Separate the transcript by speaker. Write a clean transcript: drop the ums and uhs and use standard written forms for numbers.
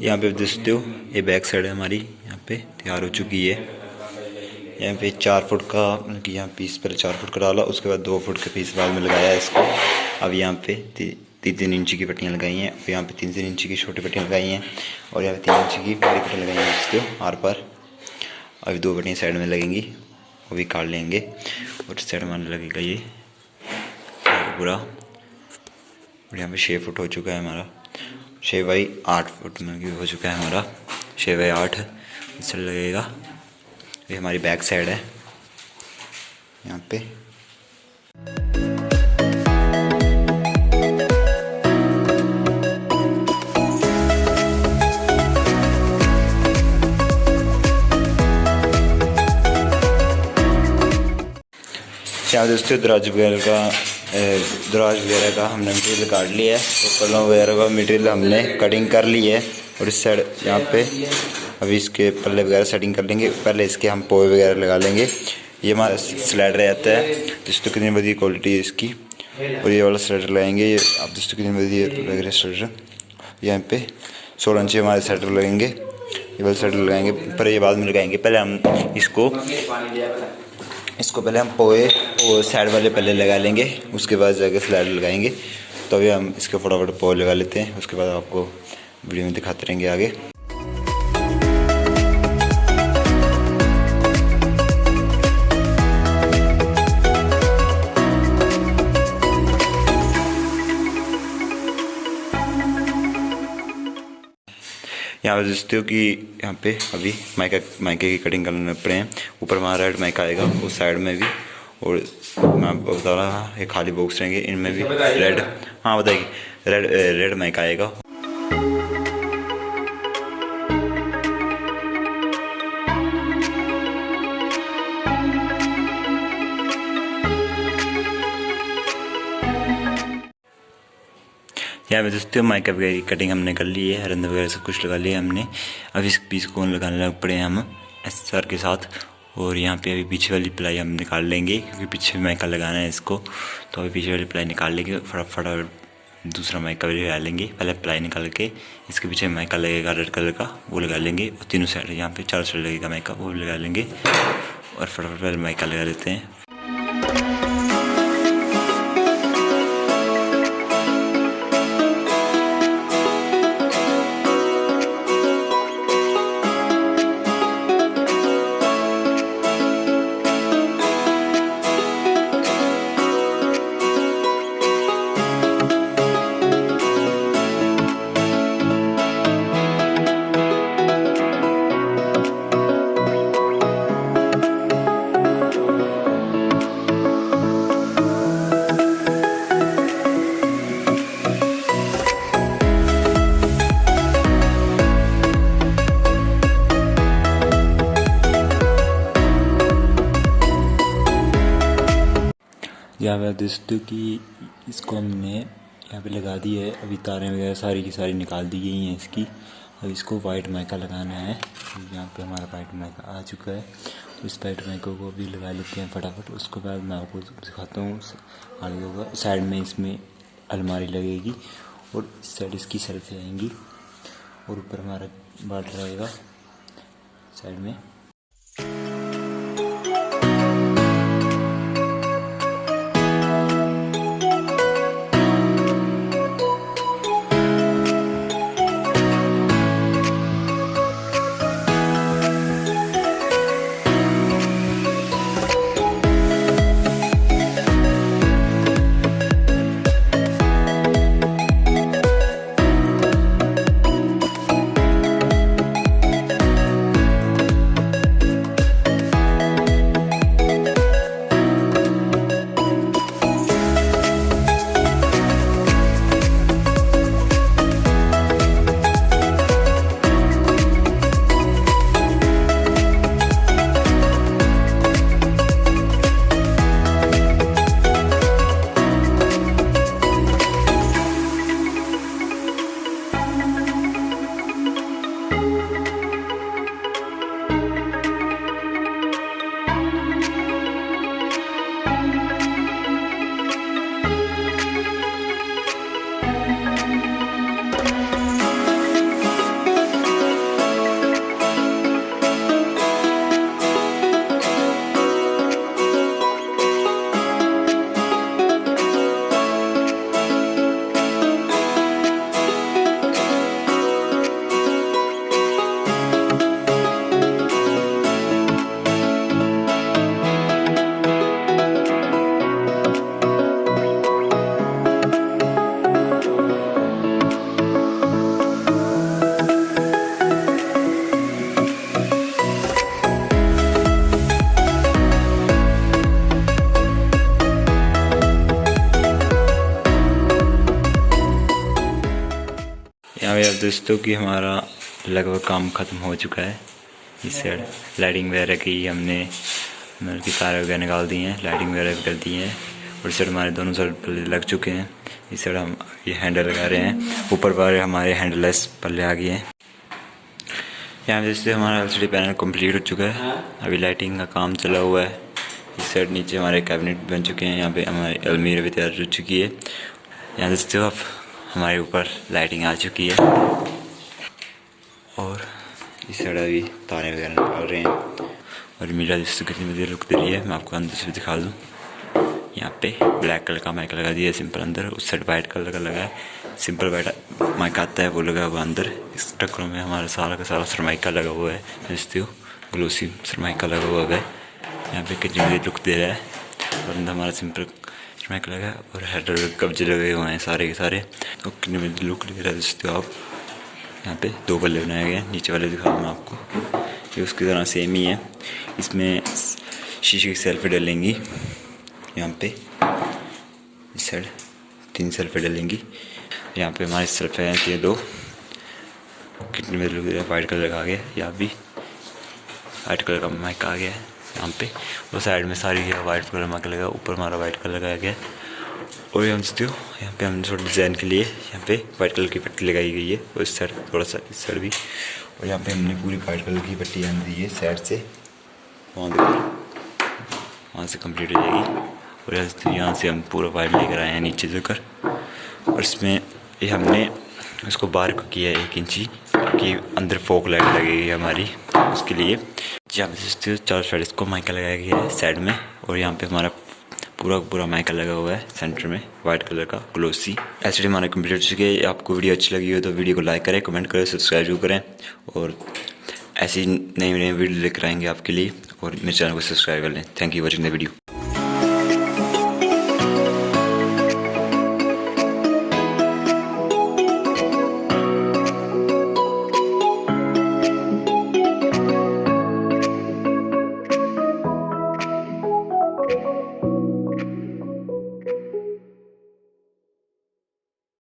Speaker 1: यहाँ पे देख सकते हो ये बैक साइड है हमारी, यहाँ पे तैयार हो चुकी है। यहाँ पे 4 फुट का मतलब कि यहाँ पीस पहले 4 फुट का डाला, उसके बाद 2 फुट के पीस बाद में लगाया इसको। अब यहाँ पे 3-3 इंची की पट्टियाँ लगाई हैं, और यहाँ पे 3-3 इंची की छोटी पट्टियाँ लगाई हैं, और यहाँ पे 3 इंची की बड़ी पट्टियाँ लगाई हैं इसको आर पार। अभी 2 पट्टियाँ साइड में लगेंगी, वो भी काट लेंगे। और साइड में लगेगा ये पूरा। और यहाँ पे 6 फुट हो चुका है हमारा, 6 बाई 8 फुट में भी हो चुका है हमारा, 6 बाई 8 इस साइड लगेगा। ये हमारी बैक साइड है यहाँ पे। यहाँ दोस्तों दराज वगैरह का हमने मटेरियल काट लिया है, तो पल्लों वगैरह का मटेरियल हमने कटिंग कर ली है। और इस साइड यहाँ पे अभी इसके पल्ले वगैरह सेटिंग कर लेंगे। पहले इसके हम पोए वगैरह लगा लेंगे। ये हमारा स्लाइडर रहता है, दोस्तों कितनी बढ़िया क्वालिटी है इसकी। और ये वाला स्लाइडर लगाएंगे, ये आप दोस्तों कितनी बढ़िया लग रहा है स्लाइडर। यहाँ पे 16 इंच हमारे स्लाइडर लगेंगे, ये वाला स्लाइडर लगाएंगे, पर ये बाद में लगाएंगे। पहले हम इसको पहले हम पोए और साइड वाले पल्ले लगा लेंगे, उसके बाद जाके स्लाइडर लगाएंगे। तो अभी हम इसके फटाफट पोए लगा लेते हैं, उसके बाद आपको वीडियो में दिखाते रहेंगे आगे। यहाँ पे देखते हो कि यहाँ पे अभी माइके की कटिंग करने पड़े हैं। ऊपर हमारा रेड माइका आएगा, उस साइड में भी। और मैं बता रहा ये खाली बॉक्स रहेंगे, इनमें भी रेड, हाँ बताइए, रेड माइका आएगा। यहाँ पे दोस्तों माइका वगैरह की कटिंग हमने कर ली है, रंध वगैरह सब कुछ लगा लिया हमने। अब इस पीस को लगाने लग पड़े हैं हम SR के साथ। और यहाँ पे अभी पीछे वाली प्लाई हम निकाल लेंगे, क्योंकि पीछे माइका लगाना है इसको। तो अभी पीछे वाली प्लाई निकाल लेंगे, फटाफट दूसरा माइका भी लगा लेंगे। पहले प्लाई निकाल के इसके पीछे माइका लगेगा रेड कलर का, वो लगा लेंगे। और तीनों साइड यहाँ पे 4 साइड लगेगा माइका, वो भी लगा लेंगे। और फटाफट पहले माइका लगा लेते हैं। यहाँ पे दोस्तों कि इसको हमने यहाँ पे लगा दी है। अभी तारें वगैरह सारी की सारी निकाल दी गई हैं इसकी। अब इसको वाइट माइका लगाना है। यहाँ पे हमारा वाइट माइका आ चुका है, तो इस वाइट माइका को भी लगा लेते हैं फटाफट। उसके बाद मैं आपको दिखाता हूँ आगे होगा। साइड में इसमें अलमारी लगेगी, और इस साइड इसकी सेल्फी आएंगी, और ऊपर हमारा बाल्ट रहेगा साइड में। दोस्तों कि हमारा लगभग काम ख़त्म हो चुका है। इस साइड लाइटिंग वगैरह की हमने नल की तार वगैरह निकाल दी हैं, लाइटिंग वगैरह भी कर दी हैं और इस साइड हमारे दोनों साइड पल्ले लग चुके हैं। इस साइड हम ये हैंडल लगा रहे हैं, ऊपर पर हमारे हैंडलेस पल्ले आ गए हैं। यहाँ जैसे हमारा एलसीडी पैनल कंप्लीट हो चुका है, अभी लाइटिंग का काम चला हुआ है। इस साइड नीचे हमारे कैबिनेट बन चुके हैं, यहाँ पे हमारी अलमीरा भी तैयार हो चुकी है। यहाँ देखते हो आप हमारे ऊपर लाइटिंग आ चुकी है और इस साइड अभी तारे वगैरह निकाल रहे हैं और मीरा जिससे कितनी बढ़िया लुक दे रही है, मैं आपको अंदर से भी दिखा दूँ। यहाँ पे ब्लैक कलर का माइक लगा दिया है सिंपल अंदर, उस साइड वाइट कलर का लगा है, सिंपल वाइट माइक आता है वो लगा हुआ अंदर। इस टक्करों में हमारा सारा का सारा सरमाइका लगा हुआ है, समझते हो, ग्लोसी सरमाइका लगा हुआ है। यहाँ पे कितनी बढ़िया लुक दे रहा है और अंदर हमारा सिंपल सरमाइका लगा है और हेडर कब्जे लगे हुए हैं सारे के सारे, तो कितनी बढ़िया लुक दे रहा है दोस्तों आप। यहाँ पे 2 पल्ले बनाए गए हैं, नीचे वाले दिखा दूँ आपको, ये उसकी तरह सेम ही है। इसमें शीशे की सेल्फी डलेंगी, यहाँ पे इस साइड 3 सेल्फी डलेंगी। यहाँ पे हमारी सेल्फी आती है 2, कितने में लुक दे रहा है, वाइट कलर का आ गया, यहाँ भी वाइट कलर का माइक आ गया है यहाँ पे, और साइड में सारी वाइट कलर माइक लगा, ऊपर हमारा वाइट कलर का आ गया। और हम देखते हो यहाँ पे हमने थोड़ा डिज़ाइन के लिए यहाँ पे वाइट कलर की पट्टी लगाई गई है, और इस साइड थोड़ा सा इस साइड भी, और यहाँ पे हमने पूरी वाइट कलर की पट्टी यहाँ दी है साइड से, वहाँ से कंप्लीट हो जाएगी। और यहाँ से हम पूरा वाइट लेकर आए हैं नीचे से और इसमें ये हमने इसको बाहर को किया है 1 इंची कि अंदर फोक लाइट लगेगी हमारी, उसके लिए जहाँ पे 4 साइड इसको माइका लगाया गया है साइड में, और यहाँ पे हमारा पूरा माइका लगा हुआ है सेंटर में वाइट कलर का ग्लोसी। एलसीडी हमारा कंप्लीट हो चुकी है। आपको वीडियो अच्छी लगी हो तो वीडियो को लाइक करें, कमेंट करें, सब्सक्राइब जरूर करें, और ऐसी नई वीडियो लेकर आएंगे आपके लिए, और मेरे चैनल को सब्सक्राइब कर लें। Thank you watching the video.